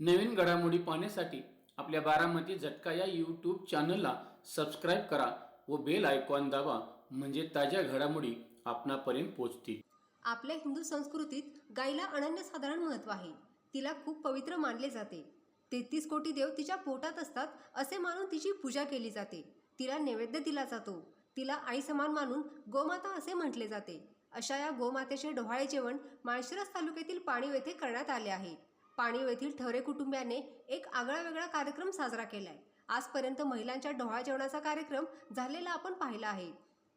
नवीन घडामोडी पाहण्यासाठी आपल्या बारामती झटका या यूट्यूब चॅनलला सबस्क्राईब करा व बेल आयकॉन दाबा, म्हणजे ताज्या घडामोडी आपणापर्यंत पोहोचतील. आपल्या हिंदू संस्कृतीत गायीला अनन्यसाधारण महत्त्व आहे. तिला खूप पवित्र मानले जाते. 33 कोटी देव तिच्या पोटात असतात असे मानून तिची पूजा केली जाते. तिला नैवेद्य दिला जातो. तिला आई समान मानून गोमाता असे म्हटले जाते. अशा या गोमातेचे डोहाळे जेवण माळशिरस तालुक्यातील पाणीव येथे करण्यात आले आहे. पाणीव येथील ठवरे कुटुंबियाने एक आगळा वेगळा कार्यक्रम साजरा केलाय. आजपर्यंत महिलांच्या डोहाळे जेवणाचा कार्यक्रम झालेला आपण पाहिला आहे,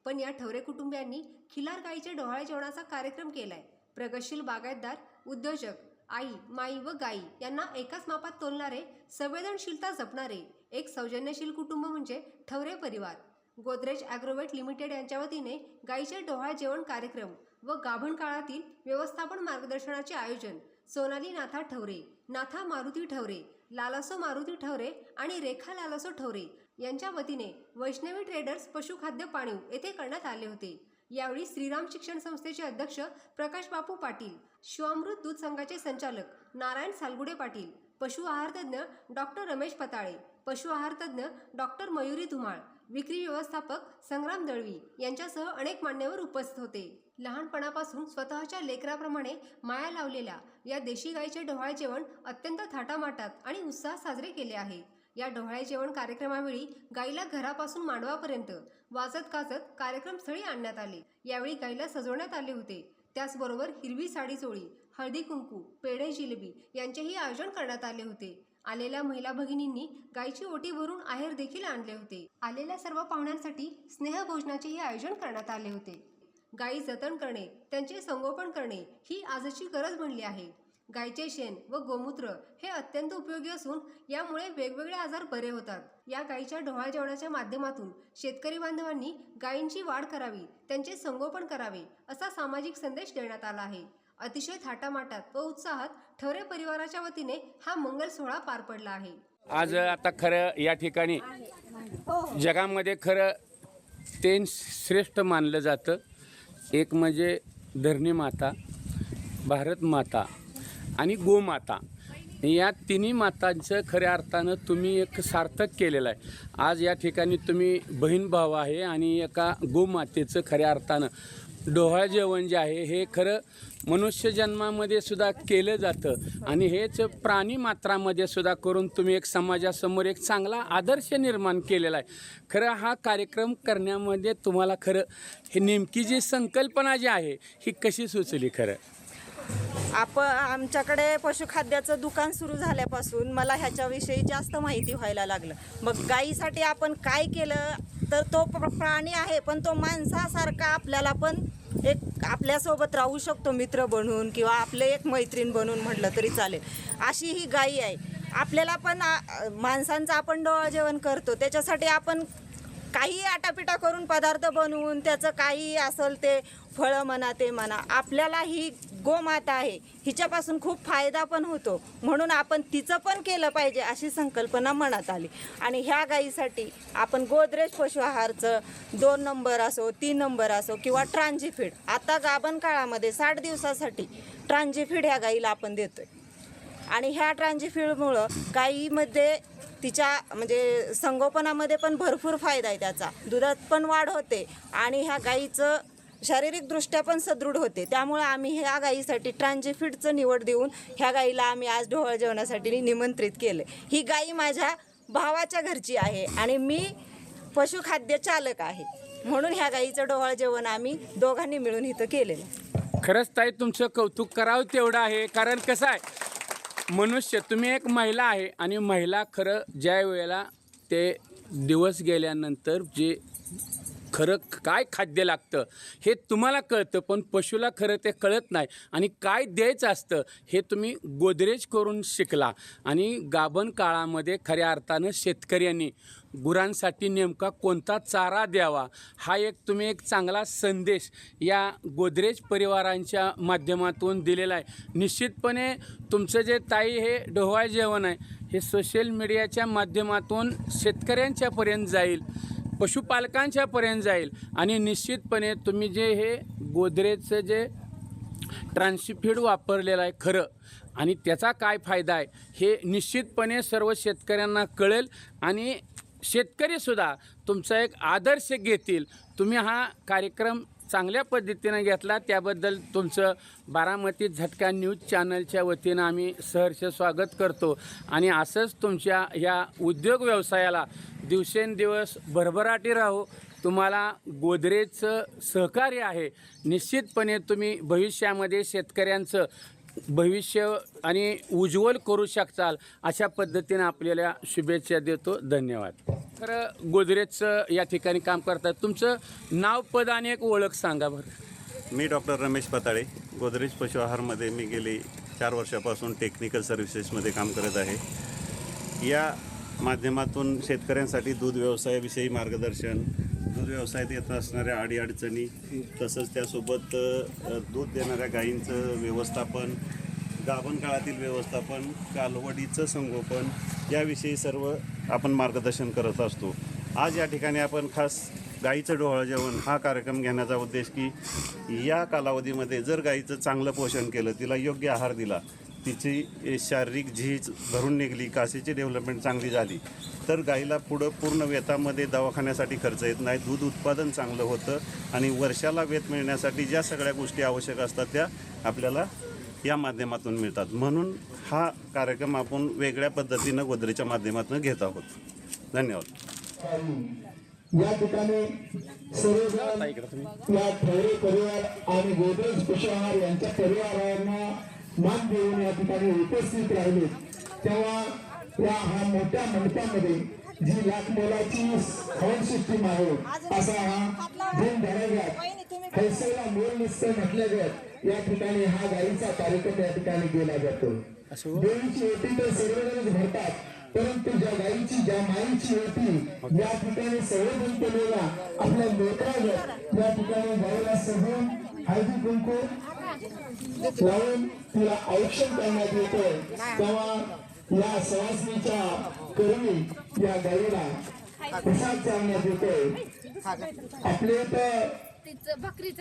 पण या ठवरे कुटुंबियांनी खिलार गायीचे डोहाळे जेवणाचा कार्यक्रम केलाय. प्रगतशील बागायतदार, उद्योजक, आई, माई व गाई यांना एकाच मापात तोलणारे, संवेदनशीलता जपणारे एक सौजन्यशील कुटुंब म्हणजे ठवरे परिवार. गोदरेज ॲग्रोवेट लिमिटेड यांच्या वतीने गायीचे डोहाळे जेवण कार्यक्रम व गाभण काळातील व्यवस्थापन मार्गदर्शनाचे आयोजन सोनाली नाथा ठवरे, नाथा मारुती ठवरे, लालासो मारुती ठवरे आणि रेखा लालासो ठवरे यांच्या वतीने वैष्णवी ट्रेडर्स पशुखाद्य पाणीव येथे करण्यात आले होते. यावेळी श्रीराम शिक्षण संस्थेचे अध्यक्ष प्रकाश बापू पाटील, शिवामृत दूध संघाचे संचालक नारायण सालगुडे पाटील, पशु आहार तज्ज्ञ डॉक्टर रमेश पताळे, पशु आहार तज्ज्ञ डॉक्टर मयुरी धुमाळ, विक्री व्यवस्थापक संग्राम दळवी यांच्यासह अनेक मान्यवर उपस्थित होते. लहानपणापासून स्वतःच्या लेकराप्रमाणे माया लावलेल्या या देशी गाईचे डोहाळे जेवण अत्यंत थाटामाटात आणि उत्साहात साजरे केले आहे. या डोहाळे जेवण कार्यक्रमावेळी गाईला घरापासून मांडवापर्यंत वाजत गाजत कार्यक्रमस्थळी आणण्यात आले. यावेळी गाईला सजवण्यात आले होते. त्याचबरोबर हिरवी साडी चोळी, हळदी कुंकू, पेढे जिलेबी यांचेही आयोजन करण्यात आले होते. आलेल्या महिला भगिनींनी गायीची ओटी भरून आहेर देखील आणले होते. आलेल्या सर्व पाहुण्यांसाठी स्नेहभोजनाचेही आयोजन करण्यात आले होते. गायी जतन करणे, त्यांचे संगोपन करणे ही आजची गरज बनली आहे. गायीचे शेण व गोमूत्र हे अत्यंत उपयोगी असून यामुळे वेगवेगळे आजार बरे होतात. या गायीच्या डोहाळे जेवणाच्या माध्यमातून शेतकरी बांधवांनी गायींची वाढ करावी, त्यांचे संगोपन करावे असा सामाजिक संदेश देण्यात आला आहे. अतिशय थाटामाटात व उत्साहात ठवरे परिवाराच्या वतीने हा मंगल सोहळा पार पडला आहे. आज आता खरं या ठिकाणी जगामध्ये खरं ते श्रेष्ठ मानलं जातं. एक म्हणजे धरणी माता, भारत माता आणि गोमाता, या तिन्ही मातांचं खऱ्या अर्थानं तुम्ही एक सार्थक केलेलं आहे. आज या ठिकाणी तुम्ही बहीण भाव आहे आणि एका गोमातेचं खऱ्या अर्थानं डोहाळे जेवण जे आहे हे खरं मनुष्य जन्मामध्ये सुद्धा केलं जातं आणि हेच प्राणी मात्रामध्ये सुद्धा करून तुम्ही एक समाजासमोर एक चांगला आदर्श निर्माण केलेला आहे. खरं हा कार्यक्रम करण्यामध्ये तुम्हाला खरं हे नेमकी जी संकल्पना जी आहे ही कशी सुचली? खरं आमच्याकडे पशुखाद्याचं दुकान सुरू झाल्यापासून मला ह्याच्याविषयी जास्त माहिती व्हायला लागलं. मग गाईसाठी आपण काय केलं तर तो प्राणी आहे, पण तो माणसासारखा आपल्याला पण एक आपल्यासोबत राहू शकतो, मित्र बनून किंवा आपले एक मैत्रीण बनून म्हटलं तरी चालेल. अशी ही गाई आहे. आपल्याला पण माणसांचं आपण डोहाळे जेवण करतो, त्याच्यासाठी आपण काही आटापिटा करून पदार्थ बनवून त्याचं काही असेल ते फळं म्हणा ते म्हणा, आपल्याला ही गोमाता आहे हिच्यापासून खूप फायदा पण होतो, म्हणून आपण तिचं पण केलं पाहिजे अशी संकल्पना मनात आली. आणि ह्या गाईसाठी आपण गोदरेज पशु आहारचं 2 नंबर असो, 3 नंबर असो किंवा ट्रान्झिफीड, आता गाभण काळामध्ये 60 दिवसासाठी ट्रान्झिफीड ह्या गाईला आपण देतोय. आणि ह्या ट्रान्झिफीडमुळं गाईमध्ये तिच्या म्हणजे संगोपनामध्ये पण भरपूर फायदा आहे. त्याचा दुधात पण वाढ होते आणि ह्या गाईचं शारीरिकदृष्ट्या पण सदृढ होते. त्यामुळे आम्ही ह्या गाईसाठी ट्रान्झिफीडचं निवड देऊन ह्या गाईला आम्ही आज डोहाळे जेवणासाठी निमंत्रित केले. ही गाई माझ्या भावाच्या घरची आहे आणि मी पशुखाद्य चालक आहे, म्हणून ह्या गाईचं डोहाळे जेवण आम्ही दोघांनी मिळून इथं केलेलं. खरंच ताई तुमचं कौतुक करावं तेवढं आहे. कारण कसं आहे, मनुष्य तुम्ही एक महिला आहे आणि महिला खरं ज्या वेळेला ते दिवस गेल्यानंतर जे खरं काय खाद्य लागतं हे तुम्हाला कळतं, पण पशुला खरं ते कळत नाही आणि काय द्यायचं असतं हे तुम्ही गोदरेज करून शिकला. आणि गाभण काळामध्ये खऱ्या अर्थानं शेतकऱ्यांनी गुरांसाठी नेमका कोणता चारा द्यावा हा एक तुम्ही एक चांगला संदेश या गोदरेज परिवारांच्या माध्यमातून दिलेला आहे. निश्चितपणे तुमचं जे ताई हे डोहाळे जेवण आहे हे सोशल मीडियाच्या माध्यमातून शेतकऱ्यांच्यापर्यंत जाईल, पशुपालकांच्यापर्यंत जाईल आणि निश्चितपणे तुम्ही जे हे गोदरेजचं जे ट्रान्सिफिड वापरलेलं आहे खरं, आणि त्याचा काय फायदा आहे हे निश्चितपणे सर्व शेतकऱ्यांना कळेल आणि शेतकरीसुद्धा तुमचा एक आदर्श घेतील. तुम्ही हा कार्यक्रम चांगल्या पद्धतीनं घेतला त्याबद्दल तुमचं बारामती झटका न्यूज चॅनलच्या वतीनं आम्ही सहर्ष स्वागत करतो. आणि असंच तुमच्या ह्या उद्योग व्यवसायाला दिवसेंदिवस भरभराटी राहो. तुम्हाला गोदरेजचं सहकार्य आहे. निश्चितपणे तुम्ही भविष्यामध्ये शेतकऱ्यांचं भविष्य आणि उज्ज्वल करू शकताल अशा पद्धतीनं आपल्याला शुभेच्छा देतो. धन्यवाद. तर गोदरेजचं या ठिकाणी काम करतात. तुमचं नाव, पद आणि एक ओळख सांगा बरं. मी डॉक्टर रमेश पताळे, गोदरेज पशु आहारमध्ये मी गेली 4 वर्षापासून टेक्निकल सर्व्हिसेसमध्ये काम करत आहे. या माध्यमातून शेतकऱ्यांसाठी दूध व्यवसायाविषयी मार्गदर्शन, दूध व्यवसायात येत असणाऱ्या अडीअडचणी, तसंच त्यासोबत दूध देणाऱ्या गायींचं व्यवस्थापन, गाभण काळातील व्यवस्थापन, कालवडीचं संगोपन याविषयी सर्व आपण मार्गदर्शन करत असतो. आज या ठिकाणी आपण खास गाईचं डोहाळं जेवण हा कार्यक्रम घेण्याचा उद्देश की या कालावधीमध्ये जर गाईचं चांगलं पोषण केलं, तिला योग्य आहार दिला, तिची शारीरिक झीज भरून निघली, कासेची डेव्हलपमेंट चांगली झाली तर गाईला पुढं पूर्ण वेतामध्ये दवाखान्यासाठी खर्च येत नाही, दूध उत्पादन चांगलं होतं आणि वर्षाला वेत मिळण्यासाठी ज्या सगळ्या गोष्टी आवश्यक असतात त्या आपल्याला या माध्यमातून मिळतात. म्हणून हा कार्यक्रम आपण वेगळ्या पद्धतीनं गोदरेजच्या माध्यमातून घेत आहोत. धन्यवाद. या ठिकाणी सर्वजण या ठेवरे परिवार आणि गोदरेज पशु आहार यांच्या परिवारांना मान देऊन या ठिकाणी उपस्थित राहिले. तेव्हा या हा मोठ्या मंडपामध्ये जी लाखमोलाची हवन सिस्टीम आहे असा हा दिन धराव्यात हैसेला मोल निश्चय म्हटल्या जात या ठिकाणी हा गाईचा कार्यक्रम या ठिकाणी केला जातो. देवीची ओटी तर सर्वजणच भरतात, परंतु ज्या गाईची, ज्या माईची ओटी या ठिकाणी सर्वजण केलेला आपल्या लेकरावर या ठिकाणी गाईला सजवून हळदी कुंकू लावून तिला औषध करण्यात येतो. तेव्हा या सवासणीच्या करून या गाईला प्रसाद चालण्यात येतोय. आपले तर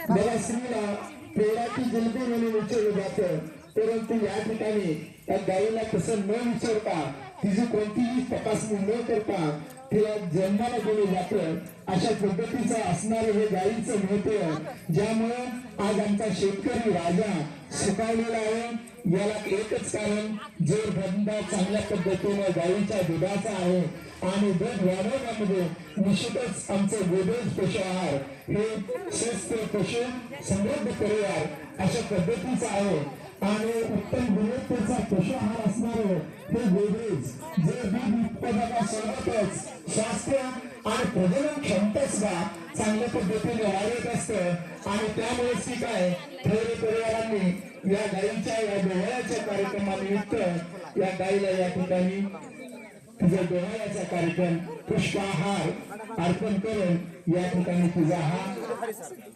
बघा स्त्रीला पेडाची जिलबी म्हणून विचारलं जातं, परंतु या ठिकाणी त्या गाईला तसं न विचारता, तिची कोणतीही तपासणी न करता तिला जन्माला दिलं जातं. अशा पद्धतीचं असणारं हे गाईचं महत्व, ज्यामुळं आज आमचा शेतकरी राजा सुखावलेला आहे. याला एकच कारण, जोडधंदा चांगल्या पद्धतीने गाईच्या दुधाचा आहे आणि दूध वाढवण्यामध्ये निश्चितच आमचं गोदरेज पशु आहार हे स्वस्त पशु समृद्ध परिवार अशा पद्धतीचं आहे. आणि उत्तम गुणवत्तेचा पशु आहार असणारं हे गोदरेज जे दूध उत्पादनासोबतच स्वास्थ्य आणि प्रजनन क्षमता सुद्धा चांगल्या पद्धतीने वाढत असतं. आणि त्यामुळेच की काय ठेवरे परिवारांनी या गाईच्या या डोहाळ्याच्या कार्यक्रमानिमित्त या गाईला या ठिकाणी तुझ्या डोहाळ्याचा कार्यक्रम पुष्पाहार अर्पण करून या ठिकाणी तुझा हा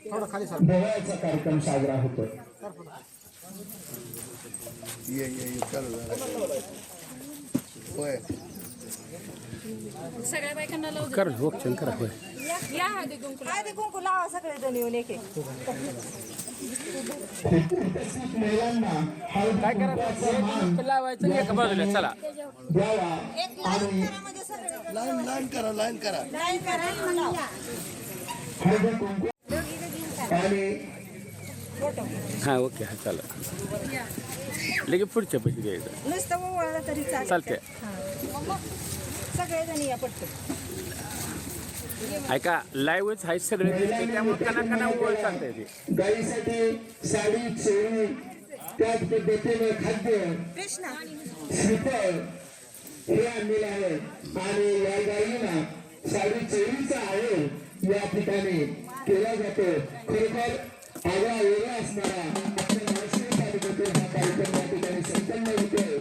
डोहाळ्याचा कार्यक्रम साजरा होतो. सगळ्या बायकांना लावू कर हो करा होय. या हळदी कुंकू लावा सगळे जण येऊन एक उपस्थित महिलांना हळदी काय कुंकवाचा मान करायचं लावायचं आणि एका बाजूला चला. द्यावा आणि हळदी कुंकू आणि हां ओके हां चला. लगेच पुढच्या पैसे द्यायचं नुसतं ओवाळलं तरी चालते. सगळेजण या पटकन. ऐका लाईव्हच आहे सगळे दिसते त्यामुळे कना ओळ चालतंय ते. गाईसाठी साडी, चोळी, त्याच पद्धतीने खाद्य, श्रीफळ हे आणलेलं आहे. आणि या गाईला साडी चोळीचा आहे या ठिकाणी केला जातो. खरोखर आगळा वेगळा असणारा आपल्या महाराष्ट्रीय कार्यक्रम हा कार्यक्रम या ठिकाणी संपन्न होतोय.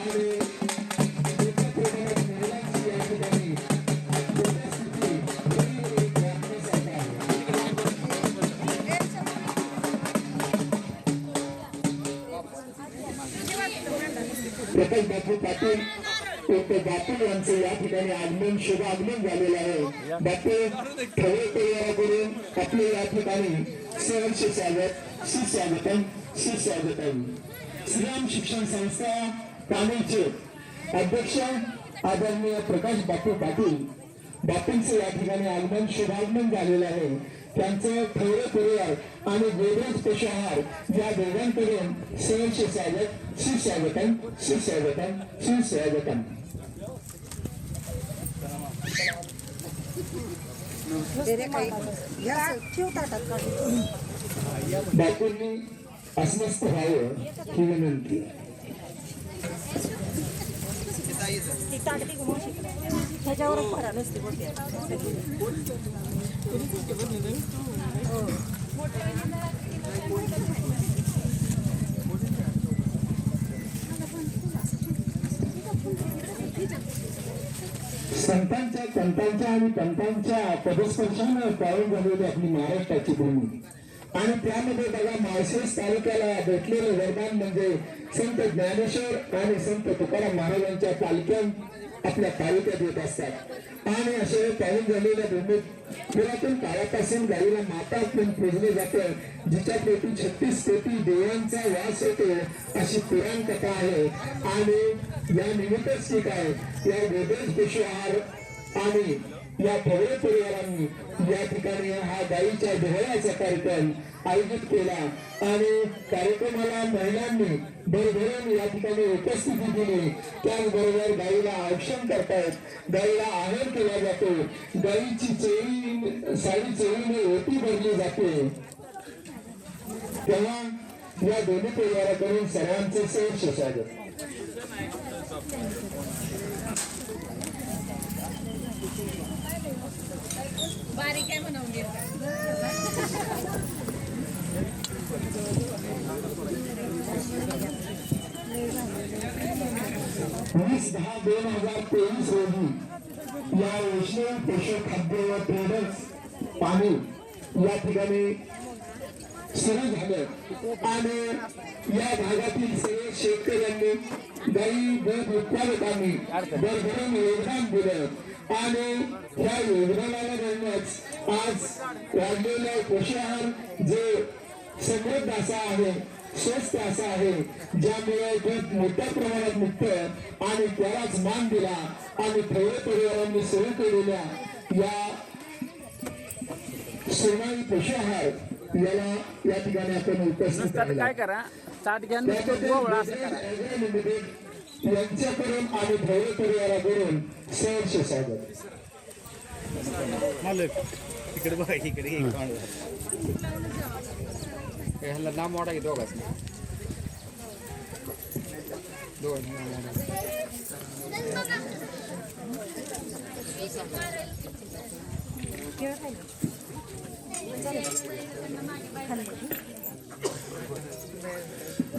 आणि मोठ्या प्रमाणात महिलांची या ठिकाणी उपस्थिती ही एक वाटण्यासारखं आहे. प्रकाश बापू पाटील बापू यांचं या ठिकाणी आगमन, शुभ आगमन झालेलं आहे. बापू ठेवरे परिवाराकडून आपले या ठिकाणी सहर्ष स्वागत. सुस्वागतम सुस्वागतम. श्रीराम शिक्षण संस्था कामेचे अध्यक्ष आदरणीय प्रकाश बापू पाटील बापूंचं या ठिकाणी आगमन शुभागमन झालेलं आहे. त्यांचं थोडे परिवार आणि गोदरेज पशु आहार या दोघांकडून सहर्ष स्वागत सुस्वागतम सुस्वागतम सुस्वागतम. बापूंनी अस्वस्थ व्हावं ही विनंती. ह्याच्यावर फरा नसते संतांच्या कंतांच्या आणि पंतांच्या पदस्पर्शानं पाळून झालेली आपली महाराष्ट्राची भूमी आणि त्यामध्ये बघा माळशेज तालुक्याला भेटलेलं वरदान म्हणजे संत ज्ञानेश्वर आणि संत तुकाराम महाराजांच्या पालख्या आपल्या तालुक्यात येत असतात आणि असे पाळून झालेल्या भूमीत पुरातन काळापासून गाईला माता म्हणून पूजले जातं. जिच्या पोटी 36 कोटी देवांचा वास होतो अशी पुराण कथा आहे आणि या निमित्तच ठीक आहे या गोदरेज पशु आहार आणि या थोडे परिवारांनी या ठिकाणी हा गाईच्या डोहाळ्याचा कार्यक्रम आयोजित केला आणि कार्यक्रमाला महिलांनी भरभरून या ठिकाणी उपस्थिती दिली. त्याचबरोबर गाईला औक्षण करतायत, गाईला आहार केला जातो, गाईची चोळी साडी चोळीने ओटी भरली जाते. तेव्हा या दोन्ही परिवाराकडून सर्वांचे सहर्ष स्वागत. बारीक आहे म्हणून घेत 20/10/2023 रोजी या वैष्णव पोषक खाद्य व ट्रेडर्स पाणी या ठिकाणी सुरू झालं आणि या भागातील सर्व शेतकऱ्यांनी गाई दूध उत्पादकांनी भरभरून योगदान दिलं आणि या योगदानाला धरूनच आज वाढलेला पशु आहार जे समृद्ध असा आहे, स्वस्त असा आहे, ज्यामुळे दूध मोठ्या प्रमाणात निघतं आणि त्यालाच मान दिला आणि थोडे परिवारांनी सुरू केलेल्या या सोनाई पशु आहार याला या ठिकाणी आपण उपस्थित काय करा ताट घ्या यांच्याकडून आणि थोडे परिवाराकडून सहर्ष स्वागत. इकडे बघा इकडे ह्याला नाम मोठा घेतो का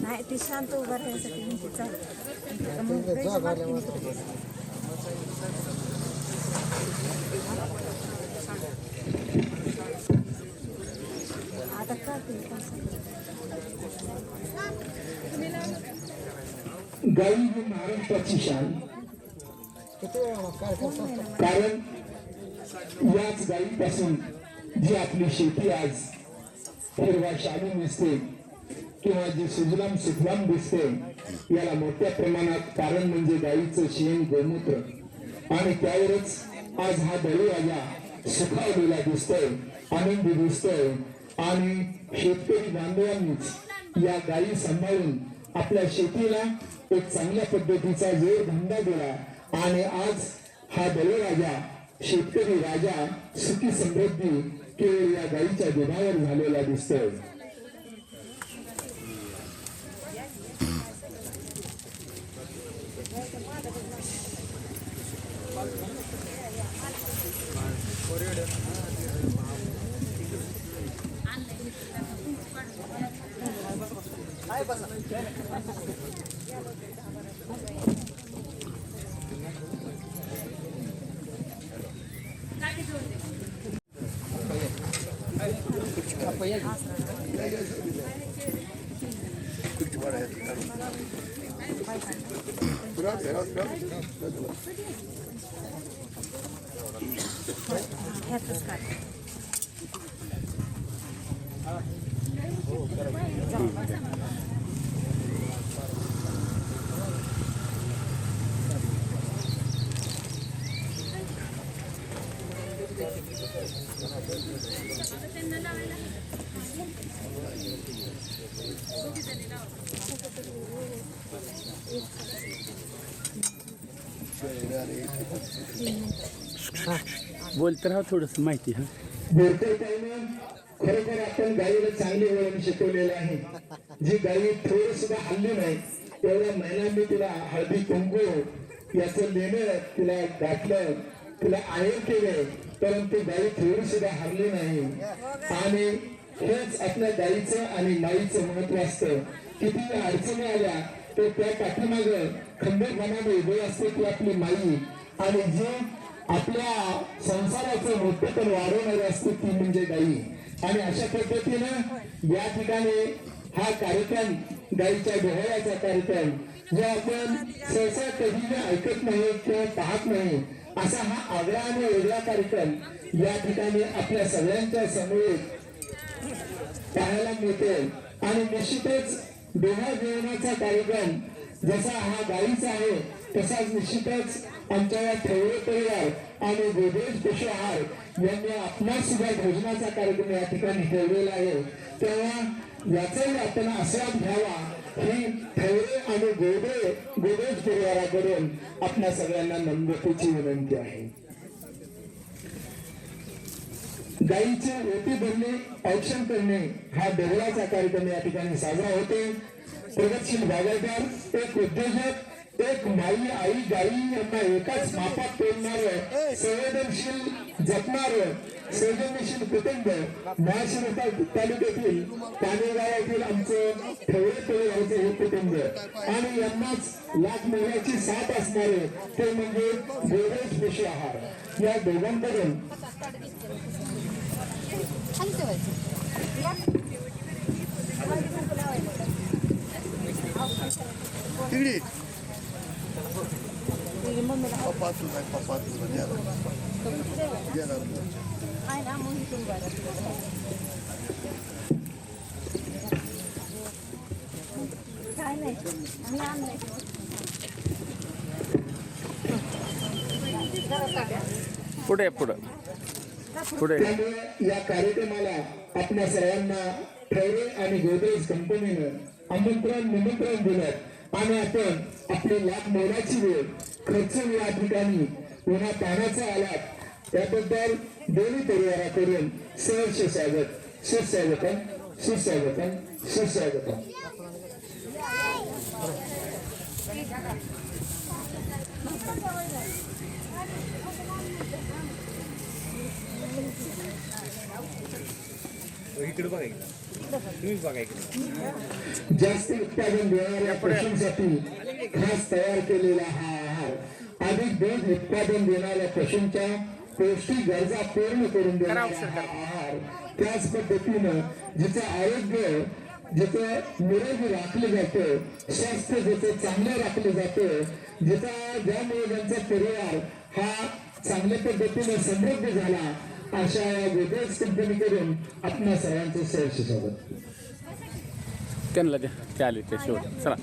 नाही ते शांत उभं राहण्यासाठी आता का गाई ही महाराष्ट्राची शान. कारण याच गायीपासून जी आपली शेती आज हिरवा शालू दिसते किंवा जी सुजलाम सुफलाम दिसते याला मोठ्या प्रमाणात कारण म्हणजे गायीचं शेण गोमूत्र आणि त्यावरच आज हा बळीराजा सुखावलेला दिसतोय, आनंदी दिसतोय आणि शेतकरी बांधवांनीच या गायी सांभाळून आपल्या शेतीला एक चांगल्या पद्धतीचा जोड धंदा दिला आणि आज हा बळीराजा शेतकरी राजा सुखी समृद्धी केवळ या गायीच्या दुधावर झालेला दिसतोय. बोलत राहा थोडंसं माहिती हा. बोरकरताईनं खरोखर आपण गाईला चांगले वळण शिकवलेलं आहे. जी गाई थोडी सुद्धा हल्ली नाही, एवढ्या महिन्यांनी तिला हळदी कुंकू याचं लेणं तिला घातलं, तिला आहेर केलं, परंतु गाई थोडी सुद्धा हरली नाही. आणि हेच आपल्या गाईचं आणि माईचं महत्व असतं. किती अडचणी आल्या तर त्या पाठीमाग खंबीरपणाने उभे असते ती आपली माई, आणि जी आपल्या संसाराचं मोठेपण वाढवणारी असते ती म्हणजे गाई. आणि अशा पद्धतीनं या ठिकाणी हा कार्यक्रम गाईच्या डोहाळ्याचा कार्यक्रम जो आपण सहसा कधी ऐकत नाही किंवा पाहत नाही, असा हा आगळा आणि वेगळा कार्यक्रम या ठिकाणी आपल्या सगळ्यांच्या समोर पाहायला मिळतो. आणि निश्चितच डोहा जेवणाचा कार्यक्रम जसा हा गाईचा आहे, तसाच निश्चितच आमच्या या ठेवरे परिवार आणि गोदरेज पशु आहार यांनी आपणास सुद्धा भोजनाचा कार्यक्रम या ठिकाणी ठेवलेला आहे. तेव्हा याचाही आपण आस्वाद घ्यावा ही ठेवरे आणि गोदरेज परिवाराकडून आपल्या सगळ्यांना नम्रतेची विनंती आहे. गाईचे ओटी भरणे, औक्षण करणे हा देवळाचा कार्यक्रम या ठिकाणी साजरा होतो. प्रगतशील बागायतदार, एक उद्योजक, एक माई आई गाई यांना एकाच मापात तोडणारं, संवेदनशील जपणारं, सृजनशील कुटुंब महाशिवता तालुक्यातील पाणी गावातील आमचं ठेवरे परिवाराचं हे कुटुंब, आणि यांनाच लाख मोलाची साथ असणारे ते म्हणजे गोदरेज पशु आहार. या दोघांकडून पुढे पुढे पुढे त्यामुळे या कार्यक्रमाला आपल्या सर्वांना ठेवरे आणि गोदरेज कंपनीनं निमंत्रण दिलं, आणि आपण आपली लाख मोलाची वेळ खर्च या ठिकाणी पुन्हा पाहण्याचा आलात, त्याबद्दल दोन्ही परिवाराकडून सहर्ष स्वागत, सुस्वागतम, सुस्वागतम, सुस्वागतम. इकडे बघा, तुम्हीच बघा इकडे. जास्त उत्पादन देणाऱ्या पशूंसाठी खास तयार केलेला हा आहार अधिक दूध उत्पादन देणाऱ्या पशूंच्या पौष्टिक गरजा पूर्ण करून देणारा हा आहार, त्याच पद्धतीनं जिचं आरोग्य जिथं निरोगी राखलं जातं, स्वास्थ्य जिथं चांगलं राखलं जातं, ज्यामुळे त्यांचा परिवार हा चांगल्या पद्धतीने समृद्ध झाला, अशा या गोदरेज कंपनीकडून आपल्या सर्वांचं सहर्ष स्वागत. त्यांना द्या, ते आले ते शेवट. चला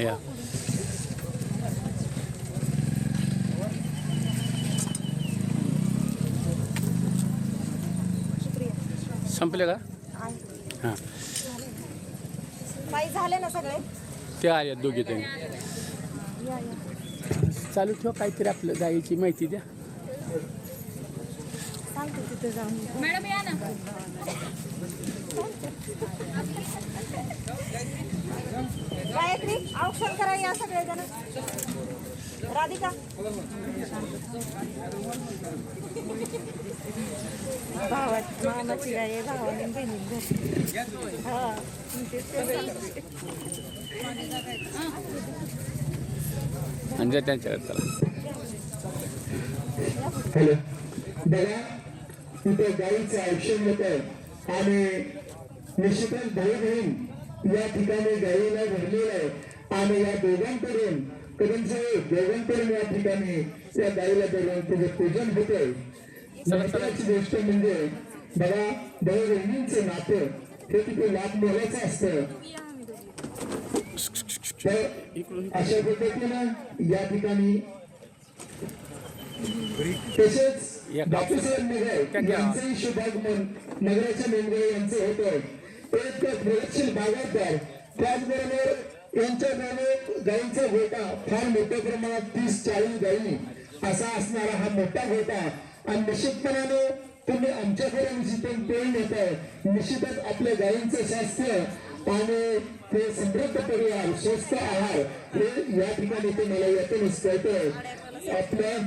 या. संपले का? हां, काही झाले ना सगळे. ते आले दोघे तरी. चालू ठेव, काहीतरी आपलं गाईची माहिती द्या. मॅडम या ना. गायत्री औक्षण करा या सगळे जण. राधिका भावात मामाची गाय आहे, भावाने बहिणी. हा म्हणजे त्यांच्याकडे चला. हॅलो, बघा तिथे गाईचं औषध होतं आणि निश्चितच भाऊ बहीण या ठिकाणी गाईला भरलेलं आहे आणि या दोघांकडून कदम साहेब दोघांकडून या ठिकाणी या गाईला धरून तुझं पूजन होतंय. महत्वाची गोष्ट म्हणजे बघा भाऊ बहिणींचं नातं हे किती लाभ मोलाचं असतं. तर अशा पद्धतीनं या ठिकाणी तसेच बापूसाहेब नगर यांचंही शुभागमन नगराच्या मेंढरे यांचं होतं. एक प्रगतशील बागायतदार त्याचबरोबर यांच्याकडे गायींचा गोटा फार मोठ्या प्रमाणात 30-40 गायी असा असणारा हा मोठा गोटा आणि निश्चितपणाने तुम्ही आमच्याकडे जिथून पेन येताय निश्चितच आपल्या गायींचं स्वास्थ्य आणि ते समृद्ध परिवार स्वस्त आहार हे या ठिकाणी तुम्हाला यातूनच कळतंय. आपल्या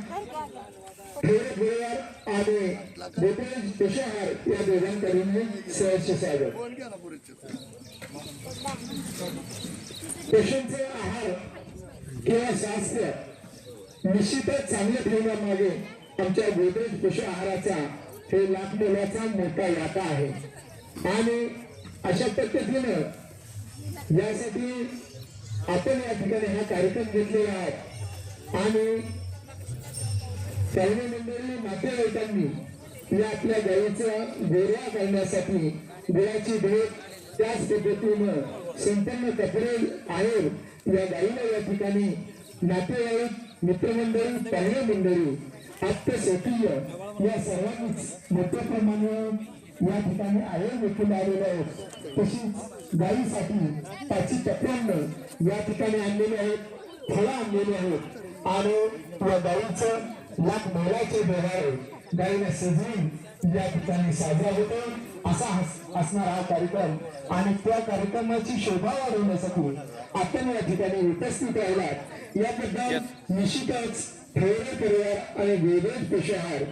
फेवरेट परिवार आणि गोदरेज पशुआहार या दोघांकडून सहर्ष स्वागत. पशूंचे आहार किंवा स्वास्थ्य निश्चितच चांगले ठेवण्यामागे आमच्या गोदरेज पशु आहाराचा हे लाख मोलाचा मोठा वाटा आहे आणि अशा पद्धतीनं यासाठी आपण या ठिकाणी हा कार्यक्रम घेतलेला आहे आणि सर्व मंडळी नातेवाईकांनी या आपल्या गायीचा गोरवा करण्यासाठी गुळाची भेट त्याच पद्धतीनं संपन्न कपडे आहेत या गायीला या ठिकाणी नातेवाईक मित्रमंडळी पाहुणे मंडळी आप्त स्वकीय या सर्वांनीच मोठ्या प्रमाणावर या ठिकाणी आयोग देखील आलेले आहेत. तशीच गायीसाठी त्याची टप्प्यांना या ठिकाणी आणलेले आहेत फळं आणलेली आहेत आणि या गायीचं लाख मोलाचे व्यवहार गायीला सजवून या ठिकाणी साजरा होतो असा असणारा हा कार्यक्रम आणि त्या कार्यक्रमाची शोभा वाढवण्यासाठी आपण या ठिकाणी उपस्थित राहिलात याबद्दल निश्चितच फेवरेट परिवार आणि गोदरेज पशुआहार